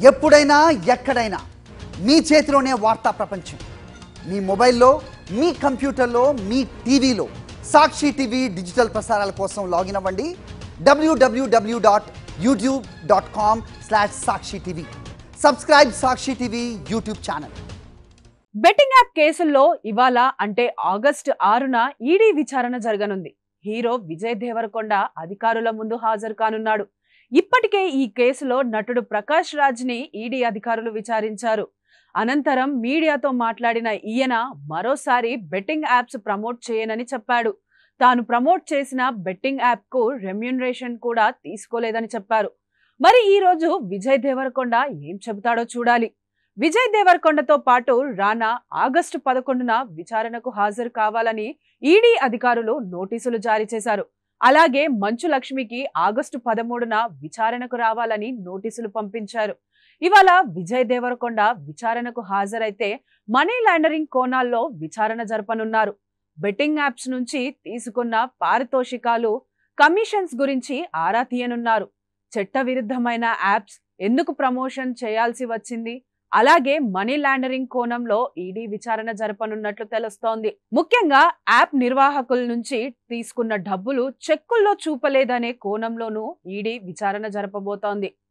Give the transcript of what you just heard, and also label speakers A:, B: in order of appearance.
A: ఎప్పుడైనా ఎక్కడైనా మీ చేతిలోనే వార్తా ప్రపంచం. మీ మొబైల్లో, మీ కంప్యూటర్లో, మీ టీవీలో సాక్షి టీవీ డిజిటల్ ప్రసారాల కోసం లాగిన్ అవ్వండి www.youtube.com/సాక్షి TV. Subscribe Sakshi TV YouTube channel.
B: Betting app కేసుల్లో ఇవాళ అంటే ఆగస్టు 6న ఈడీ విచారణ జరగనుంది. హీరో విజయ్ దేవరకొండ అధికారుల ముందు హాజరు కానున్నాడు. ఇప్పటికే ఈ కేసులో నటుడు ప్రకాష్ రాజ్ని ఈడీ అధికారులు విచారించారు. అనంతరం మీడియాతో మాట్లాడిన ఈయన మరోసారి బెట్టింగ్ యాప్స్ ప్రమోట్ చేయనని చెప్పాడు. తాను ప్రమోట్ చేసిన బెట్టింగ్ యాప్కు రెమ్యూనరేషన్ కూడా తీసుకోలేదని చెప్పారు. మరి ఈ రోజు విజయ్ దేవరకొండ ఏం చెబుతాడో చూడాలి. విజయ్ దేవరకొండతో పాటు రానా ఆగస్టు 11న విచారణకు హాజరు కావాలని ఈడీ అధికారులు నోటీసులు జారీ చేశారు. అలాగే మంచు లక్ష్మికి ఆగస్టు 13న విచారణకు రావాలని నోటీసులు పంపించారు. ఇవాళ విజయ్ దేవరకొండ విచారణకు హాజరైతే మనీ లాండరింగ్ కోణాల్లో విచారణ జరపనున్నారు. బెట్టింగ్ యాప్స్ నుంచి తీసుకున్న పారితోషికాలు, కమిషన్స్ గురించి ఆరా తీయనున్నారు. చట్టవిరుద్ధమైన యాప్స్ ఎందుకు ప్రమోషన్ చేయాల్సి వచ్చింది, అలాగే మనీ లాండరింగ్ కోణంలో ఈడీ విచారణ జరపనున్నట్లు తెలుస్తోంది. ముఖ్యంగా యాప్ నిర్వాహకుల నుంచి తీసుకున్న డబ్బులు చెక్కుల్లో చూపలేదనే కోణంలోనూ ఈడీ విచారణ జరపబోతోంది.